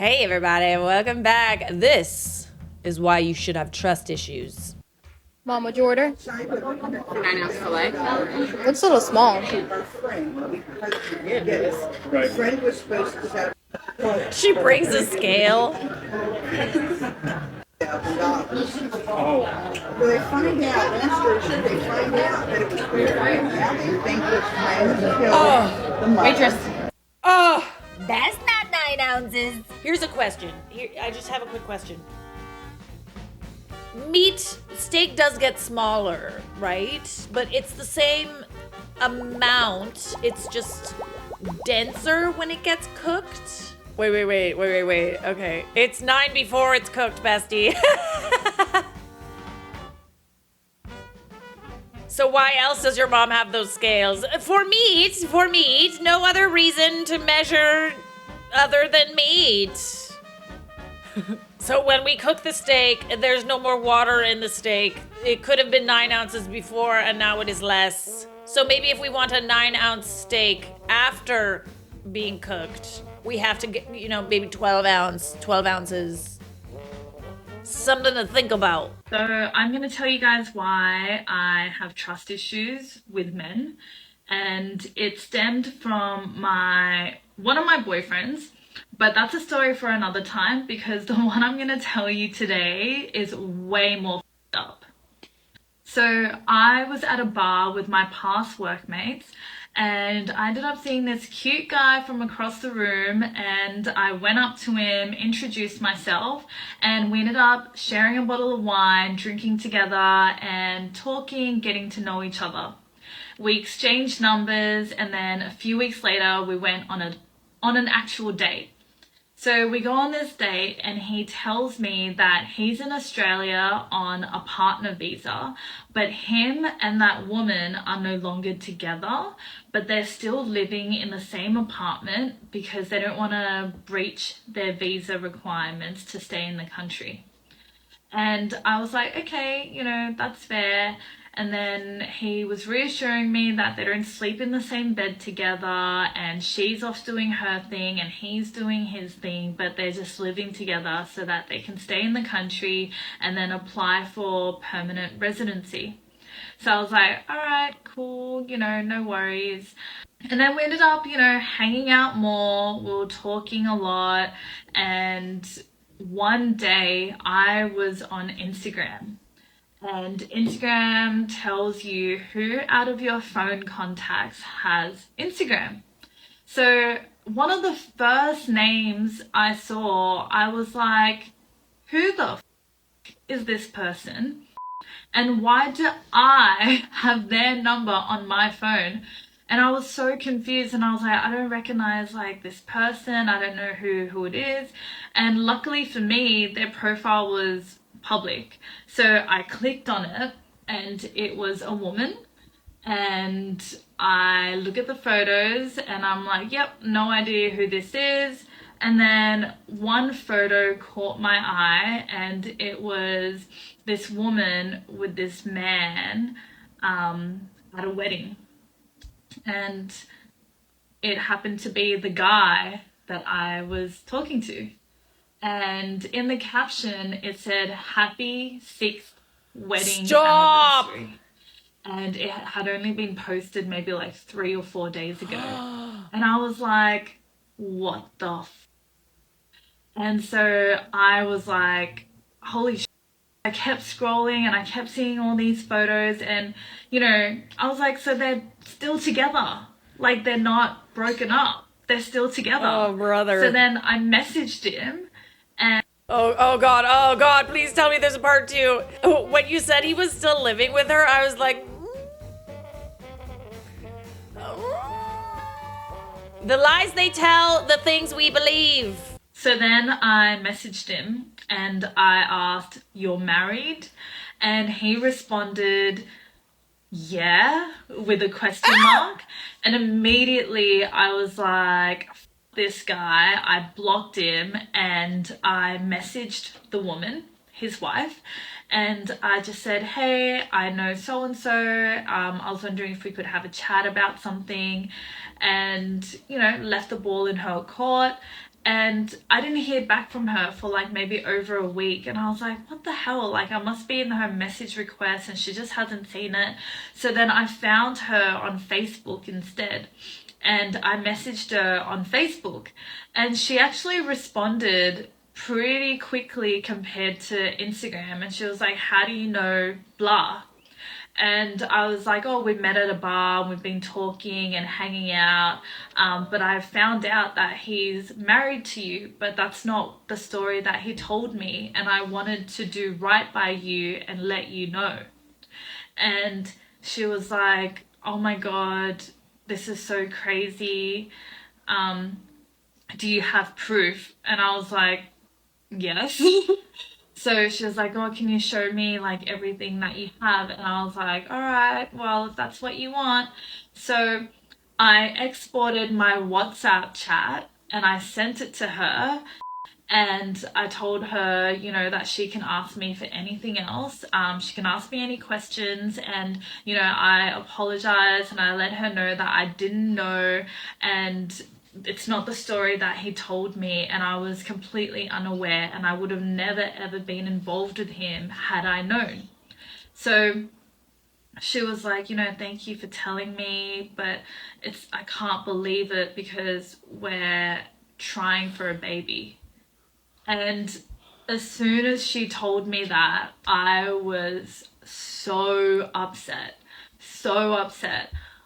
Hey everybody, welcome back. This is why you should have trust issues. Mom, what'd you order? 9-ounce filet. Looks a little small. She brings a scale. Well, they find out, last version, they find out that it was pre-framed. Now they think it's planned to kill the mother. Waitress. Oh, That's not 9 ounces. here's a question. I just have a quick question. Steak does get smaller, right? But it's the same amount. It's just denser when it gets cooked. Wait. Okay. It's 9 before it's cooked, bestie. So why else does your mom have those scales? For meat. No other reason to measure other than meat. So when we cook the steak, there's no more water in the steak. It could have been 9 ounces before and now it is less. So maybe if we want a 9-ounce steak after being cooked, we have to get, maybe 12 ounces. Something to think about. So I'm going to tell you guys why I have trust issues with men. And it stemmed from one of my boyfriends. But that's a story for another time because the one I'm going to tell you today is way more f***ed up. So I was at a bar with my past workmates and I ended up seeing this cute guy from across the room and I went up to him, introduced myself, and we ended up sharing a bottle of wine, drinking together and talking, getting to know each other. We exchanged numbers and then a few weeks later we went on an actual date. So we go on this date and he tells me that he's in Australia on a partner visa, but him and that woman are no longer together, but they're still living in the same apartment because they don't want to breach their visa requirements to stay in the country. And I was like, okay, that's fair. And then he was reassuring me that they don't sleep in the same bed together and she's off doing her thing and he's doing his thing, but they're just living together so that they can stay in the country and then apply for permanent residency. So I was like, all right, cool, no worries. And then we ended up, hanging out more. We were talking a lot. And one day I was on Instagram. And Instagram tells you who out of your phone contacts has Instagram. So one of the first names I saw, I was like, who the f*** is this person? And why do I have their number on my phone? And I was so confused and I was like, I don't recognize this person. I don't know who it is. And luckily for me, their profile was public. So I clicked on it and it was a woman and I look at the photos and I'm like, yep, no idea who this is. And then one photo caught my eye and it was this woman with this man at a wedding. And it happened to be the guy that I was talking to. And in the caption, it said, happy 6th wedding anniversary. And it had only been posted maybe 3 or 4 days ago. And I was like, what the f***? And so I was like, holy shit. I kept scrolling and I kept seeing all these photos and, I was like, so they're still together. They're not broken up. They're still together. Oh, brother. So then I messaged him and... Oh God, please tell me there's a part 2. When you said he was still living with her, I was like... The lies they tell, the things we believe. So then I messaged him and I asked, you're married? And he responded, yeah, with a question mark. And immediately I was like, F this guy. I blocked him and I messaged the woman, his wife, and I just said, hey, I know so-and-so. I was wondering if we could have a chat about something and, left the ball in her court. And I didn't hear back from her for like maybe over a week, and I was like, what the hell, like I must be in her message request and she just hasn't seen it. So then I found her on Facebook instead, and I messaged her on Facebook, and she actually responded pretty quickly compared to Instagram, and she was like, how do you know blah? And I was like, oh, we met at a bar and we've been talking and hanging out, but I found out that he's married to you, but that's not the story that he told me, and I wanted to do right by you and let you know. And she was like, oh my god, this is so crazy, do you have proof? And I was like, yes. So she was like, oh, can you show me like everything that you have? And I was like, all right, well, if that's what you want. So I exported my WhatsApp chat and I sent it to her, and I told her, you know, that she can ask me for anything else. She can ask me any questions, and, you know, I apologized and I let her know that I didn't know, and it's not the story that he told me, and I was completely unaware, and I would have never ever been involved with him had I known. So she was like, you know, thank you for telling me, but I can't believe it because we're trying for a baby. And as soon as she told me that, I was so upset.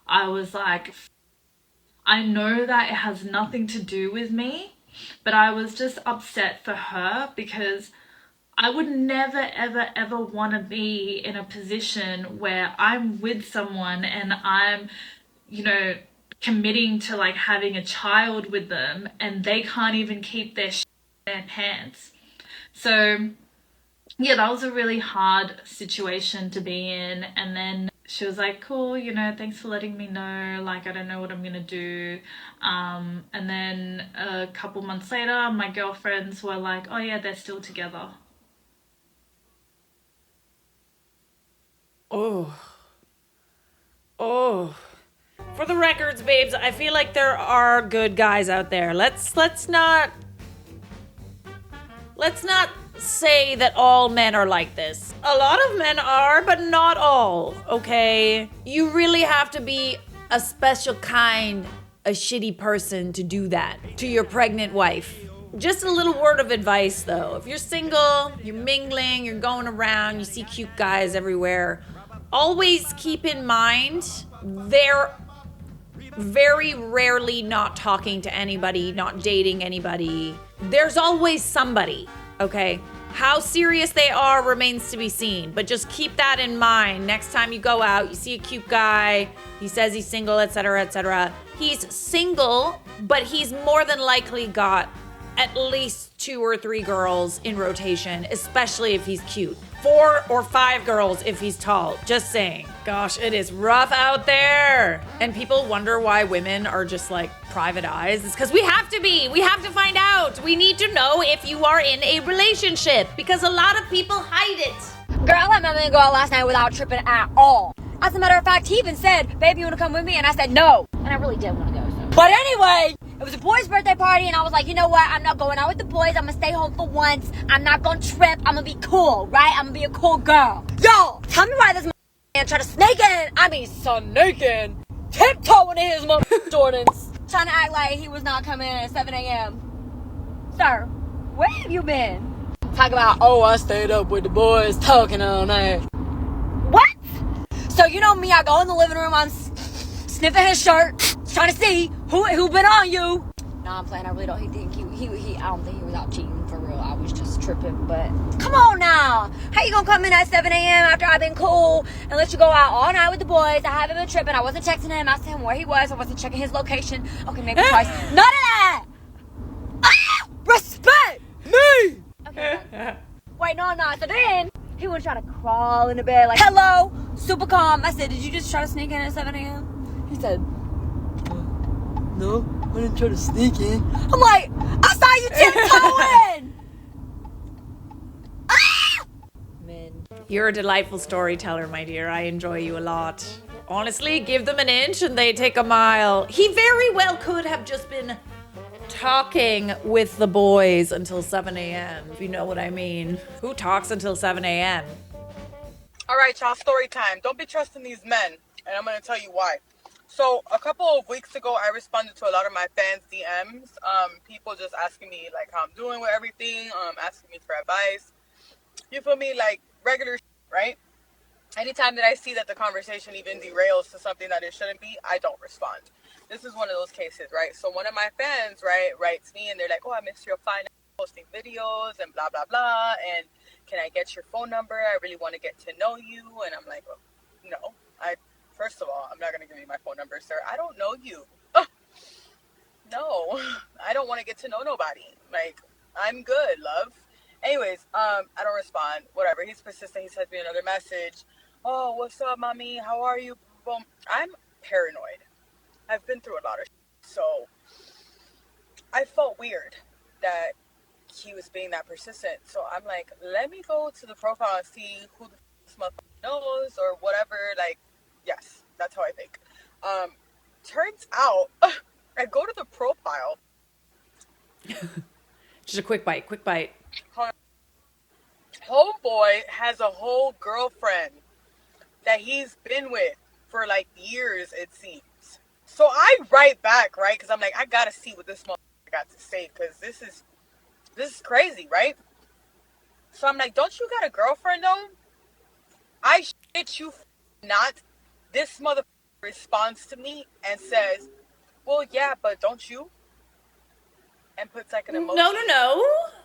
I was like, I know that it has nothing to do with me, but I was just upset for her because I would never, ever, ever want to be in a position where I'm with someone and I'm, you know, committing to like having a child with them and they can't even keep their shit in their pants. So yeah, that was a really hard situation to be in. And then she was like, cool, you know, thanks for letting me know, like I don't know what I'm gonna do. And then a couple months later, my girlfriends were like, oh yeah, they're still together. Oh. For the records, babes, I feel like there are good guys out there. Let's not say that all men are like this. A lot of men are, but not all, okay? You really have to be a special kind of shitty person to do that to your pregnant wife. Just a little word of advice though. If you're single, you're mingling, you're going around, you see cute guys everywhere, always keep in mind they're very rarely not talking to anybody, not dating anybody. There's always somebody, okay? How serious they are remains to be seen, but just keep that in mind. Next time you go out, you see a cute guy, he says he's single, etc., etc. He's single, but he's more than likely got at least 2 or 3 girls in rotation, especially if he's cute. 4 or 5 girls if he's tall, just saying. Gosh, it is rough out there. And people wonder why women are just like private eyes. It's because we have to be. We have to find out. We need to know if you are in a relationship because a lot of people hide it. Girl, I let my man go out last night without tripping at all. As a matter of fact, he even said, baby, you wanna come with me? And I said no. And I really did wanna go, so. But anyway, it was a boy's birthday party and I was like, you know what? I'm not going out with the boys. I'm gonna stay home for once. I'm not gonna trip. I'm gonna be cool, right? I'm gonna be a cool girl. Yo, tell me why this man tried to snake in. I mean, snaking. Tiptoeing in his Jordans. Trying to act like he was not coming in at 7 a.m. Sir, where have you been? Talk about, oh, I stayed up with the boys talking all night. What? So you know me, I go in the living room, I'm sniffing his shirt, trying to see who been on you. Nah, I'm playing. I really don't. He I don't think he was out cheating for real. I was just tripping. But come on now, how you gonna come in at 7 a.m. after I've been cool and let you go out all night with the boys? I haven't been tripping. I wasn't texting him, asking him where he was. I wasn't checking his location. Okay, maybe twice. None of that. Ah, respect me. Okay. Wait, no. So then he would try to crawl into bed like, hello, super calm. I said, did you just try to sneak in at 7 a.m.? He said, no, I didn't try to sneak in. I'm like, I saw you tiptoeing. Ah! Men. You're a delightful storyteller, my dear. I enjoy you a lot. Honestly, give them an inch and they take a mile. He very well could have just been talking with the boys until 7 a.m., if you know what I mean. Who talks until 7 a.m.? All right, y'all, story time. Don't be trusting these men, and I'm going to tell you why. So, a couple of weeks ago, I responded to a lot of my fans' DMs. People just asking me, like, how I'm doing with everything, asking me for advice. You feel me? Like, regular right? Anytime that I see that the conversation even derails to something that it shouldn't be, I don't respond. This is one of those cases, right? So one of my fans, right, writes me and they're like, oh, I missed your fine posting videos and blah, blah, blah. And can I get your phone number? I really want to get to know you. And I'm like, well, no. First of all, I'm not going to give you my phone number, sir. I don't know you. No, I don't want to get to know nobody. Like, I'm good, love. Anyways, I don't respond. Whatever. He's persistent. He sends me another message. Oh, what's up, mommy? How are you? Boom. I'm paranoid. I've been through a lot of shit. So I felt weird that he was being that persistent. So I'm like, let me go to the profile and see who this motherfucker knows or whatever. Like, yes, that's how I think. Turns out, I go to the profile. Just a quick bite. Homeboy has a whole girlfriend that he's been with for like years, it seems. So I write back, right? Because I'm like, I gotta see what this motherfucker got to say, because this is crazy, right? So I'm like, don't you got a girlfriend though? I shit you not. This motherfucker responds to me and says, well, yeah, but don't you? And puts like an emoji. No.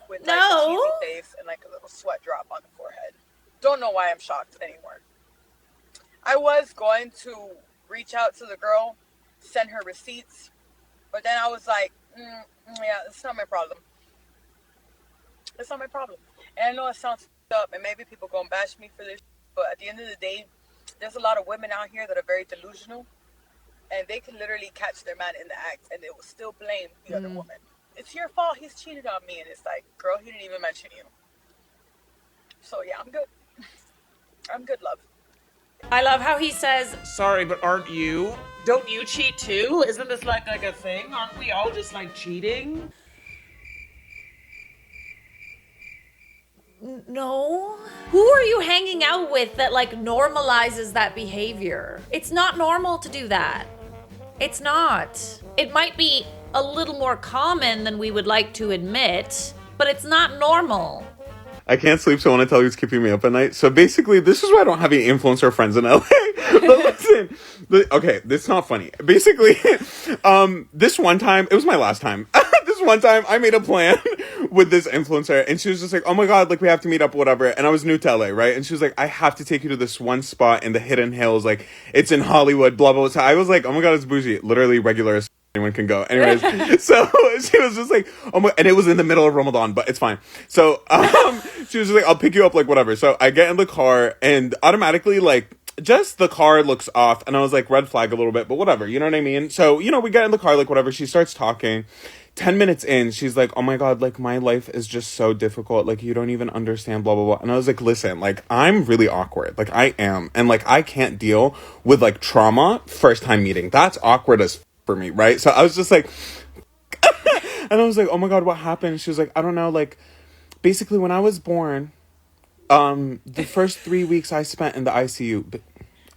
With like a cheesy face and like a little sweat drop on the forehead. Don't know why I'm shocked anymore. I was going to reach out to the girl, send her receipts, but then I was like, yeah, it's not my problem. It's not my problem. And I know it sounds up, and maybe people gonna bash me for this, but at the end of the day, there's a lot of women out here that are very delusional, and they can literally catch their man in the act, and they will still blame the other woman. It's your fault, he's cheated on me, and it's like, girl, he didn't even mention you. So yeah, I'm good. I'm good, love. I love how he says, sorry, but aren't you? Don't you cheat too? Isn't this like a thing? Aren't we all just like cheating? No. Who are you hanging out with that like normalizes that behavior? It's not normal to do that. It's not. It might be a little more common than we would like to admit, but it's not normal. I can't sleep, so I want to tell you what's keeping me up at night. So basically, this is why I don't have any influencer friends in LA. But listen, okay, this is not funny. Basically, this one time, it was my last time. This one time, I made a plan with this influencer, and she was just like, oh my god, like, we have to meet up, whatever. And I was new to LA, right? And she was like, I have to take you to this one spot in the Hidden Hills, like, it's in Hollywood, blah, blah, blah. So I was like, oh my god, it's bougie. Literally regular as anyone can go. Anyways, so she was just like, oh my, and it was in the middle of Ramadan, but it's fine. So she was just like, I'll pick you up, like, whatever. So I get in the car, and automatically, like, just the car looks off, and I was like, red flag a little bit, but whatever, you know what I mean? So, you know, we get in the car, like, whatever. She starts talking. 10 minutes in, she's like, oh my god, like, my life is just so difficult, like, you don't even understand, blah, blah, blah. And I was like, listen, like, I'm really awkward, like, I am, and, like, I can't deal with, like, trauma first time meeting. That's awkward as for me, right? So I was just like, and I was like, oh my god, what happened? She was like, I don't know, like, basically, when I was born, the first 3 weeks I spent in the ICU,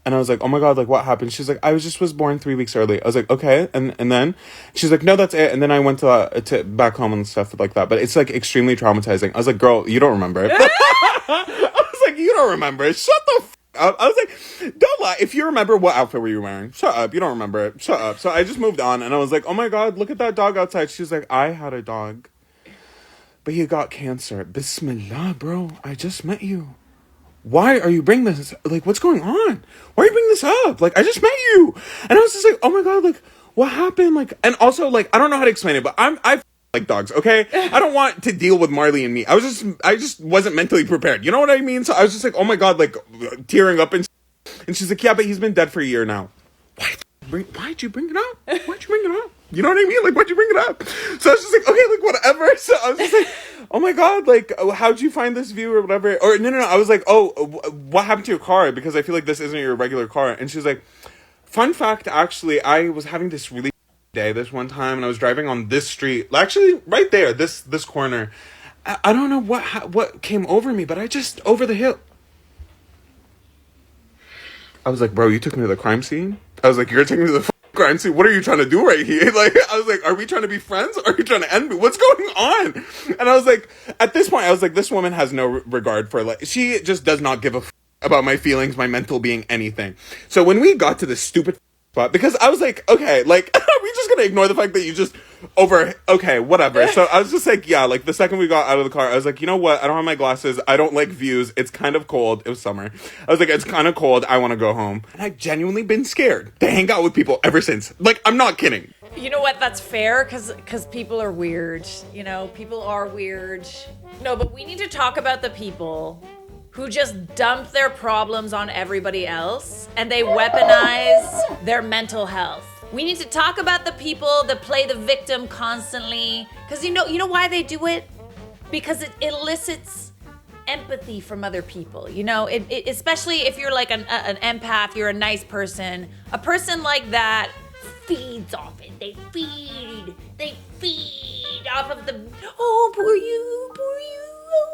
and I was like, oh my god, like, what happened? She's like, I was born 3 weeks early. I was like, okay, and then she's like, no, that's it. And then I went to back home and stuff like that. But it's like extremely traumatizing. I was like, girl, you don't remember it. I was like, you don't remember it. Shut the up. I was like, don't lie. If you remember, what outfit were you wearing? Shut up. You don't remember it. Shut up. So I just moved on, and I was like, oh my god, look at that dog outside. She was like, I had a dog, but he got cancer. Bismillah, bro. I just met you. Why are you bringing this? Like, what's going on? Why are you bringing this up? Like, I just met you. And I was just like, oh my god, like, what happened? Like, and also, like, I don't know how to explain it, but I like dogs, okay? I don't want to deal with Marley and me. I just wasn't mentally prepared. You know what I mean? So I was just like, oh my god, like, tearing up, and she's like, yeah, but he's been dead for a year now. Why'd you bring it up? Why'd you bring it up? You know what I mean? Like, why'd you bring it up? So I was just like, okay, like, whatever. So I was just like, oh my god, like, how'd you find this view or whatever? Or no, I was like, oh, what happened to your car? Because I feel like this isn't your regular car. And she's like, fun fact, actually, I was having this really day this one time, and I was driving on this street, actually right there, this corner. I don't know what came over me, but I just over the hill. I was like, bro, you took me to the crime scene. I was like, you're taking me to the crime scene. What are you trying to do right here? Like, I was like, are we trying to be friends? Or are you trying to end me? What's going on? And I was like, at this point, I was like, this woman has no regard for, like, she just does not give a about my feelings, my mental being, anything. So when we got to this stupid spot, because I was like, okay, like, are we just gonna ignore the fact that you just okay, whatever. So I was just like, yeah, like the second we got out of the car, I was like, you know what? I don't have my glasses. I don't like views. It's kind of cold. It was summer. I was like, it's kind of cold. I want to go home. And I've genuinely been scared to hang out with people ever since. Like, I'm not kidding. You know what? That's fair, because people are weird. You know, people are weird. No, but we need to talk about the people who just dump their problems on everybody else and they weaponize their mental health. We need to talk about the people that play the victim constantly, because you know why they do it? Because it elicits empathy from other people. You know, it especially if you're like an empath, you're a nice person. A person like that feeds off it. They feed off of the, oh, poor you, oh.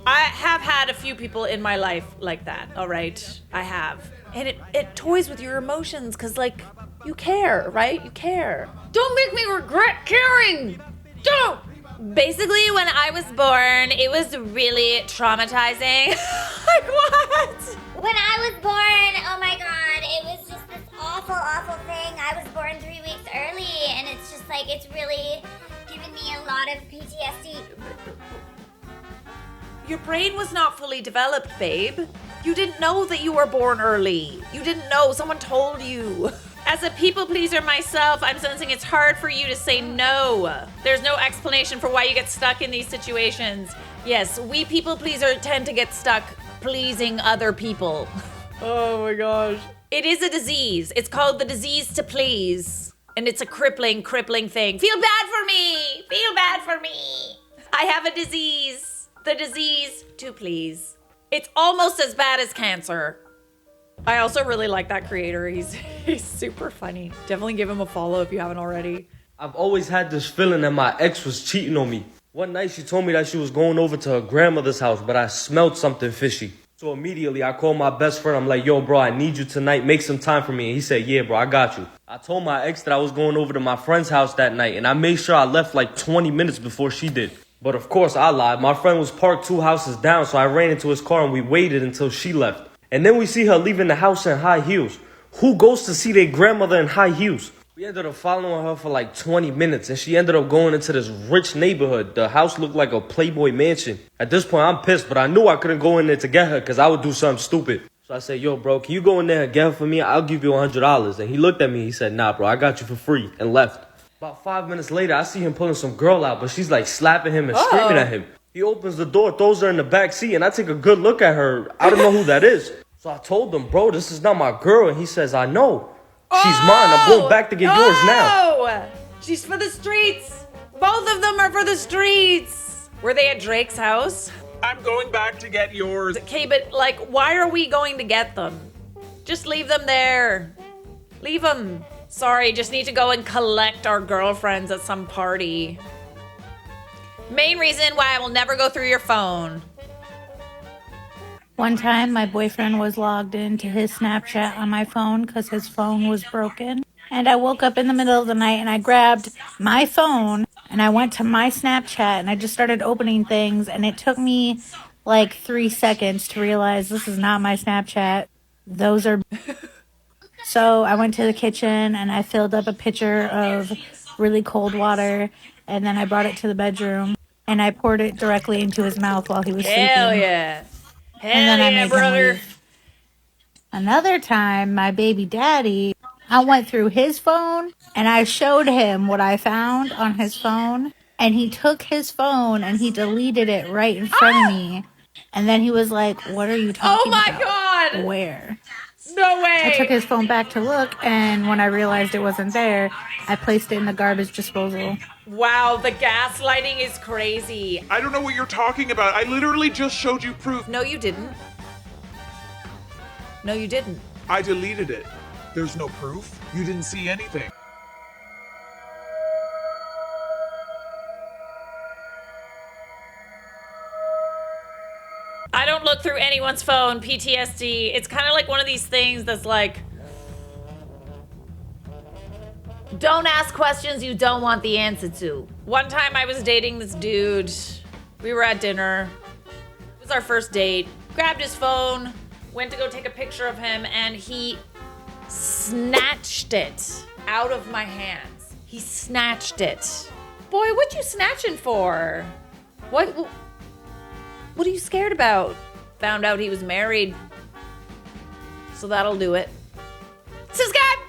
I have had a few people in my life like that, all right? I have. And it toys with your emotions, because, like, you care, right? You care. Don't make me regret caring! Don't! Basically, when I was born, it was really traumatizing. Like, what? When I was born, oh my god, it was just this awful, awful thing. I was born 3 weeks early, and it's just like, it's really given me a lot of PTSD. Your brain was not fully developed, babe. You didn't know that you were born early. You didn't know. Someone told you. As a people pleaser myself, I'm sensing it's hard for you to say no. There's no explanation for why you get stuck in these situations. Yes, we people pleaser tend to get stuck pleasing other people. Oh my gosh. It is a disease. It's called the disease to please. And it's a crippling thing. Feel bad for me. Feel bad for me. I have a disease. The disease to please. It's almost as bad as cancer. I also really like that creator. He's super funny. Definitely give him a follow if you haven't already. I've always had this feeling that my ex was cheating on me. One night she told me that she was going over to her grandmother's house, but I smelled something fishy. So immediately I called my best friend. I'm like, yo, bro, I need you tonight. Make some time for me. And he said, yeah, bro, I got you. I told my ex that I was going over to my friend's house that night, and I made sure I left like 20 minutes before she did. But of course, I lied. My friend was parked 2 houses down, so I ran into his car and we waited until she left. And then we see her leaving the house in high heels. Who goes to see their grandmother in high heels? We ended up following her for like 20 minutes, and she ended up going into this rich neighborhood. The house looked like a Playboy mansion. At this point, I'm pissed, but I knew I couldn't go in there to get her because I would do something stupid. So I said, yo, bro, can you go in there and get her for me? I'll give you $100. And he looked at me. He said, nah, bro, I got you for free, and left. About 5 minutes later, I see him pulling some girl out, but she's like slapping him and screaming at him. He opens the door, throws her in the back seat, and I take a good look at her. I don't know who that is. So I told him, bro, this is not my girl. And he says, I know. She's mine. I'm going back to get yours now. She's for the streets. Both of them are for the streets. Were they at Drake's house? I'm going back to get yours. Okay, but like, why are we going to get them? Just leave them there. Leave them. Sorry, just need to go and collect our girlfriends at some party. Main reason why I will never go through your phone. One time, my boyfriend was logged into his Snapchat on my phone because his phone was broken. And I woke up in the middle of the night and I grabbed my phone and I went to my Snapchat and I just started opening things. And it took me like 3 seconds to realize this is not my Snapchat. Those are... So I went to the kitchen and I filled up a pitcher of really cold water. And then I brought it to the bedroom and I poured it directly into his mouth while he was sleeping. Hell yeah. And then I made him leave. Another time, my baby daddy, I went through his phone and I showed him what I found on his phone. And he took his phone and he deleted it right in front of me. And then he was like, what are you talking about? Oh my God. Where? No way. I took his phone back to look, and when I realized it wasn't there, I placed it in the garbage disposal. Wow, the gaslighting is crazy. I don't know what you're talking about. I literally just showed you proof. No, you didn't. No, you didn't. I deleted it. There's no proof. You didn't see anything. I don't look through anyone's phone. PTSD. It's kind of like one of these things that's like, don't ask questions you don't want the answer to. One time I was dating this dude. We were at dinner. It was our first date. Grabbed his phone, went to go take a picture of him, and he snatched it out of my hands. He snatched it. Boy, what you snatching for? What are you scared about? Found out he was married. So that'll do it. Subscribe!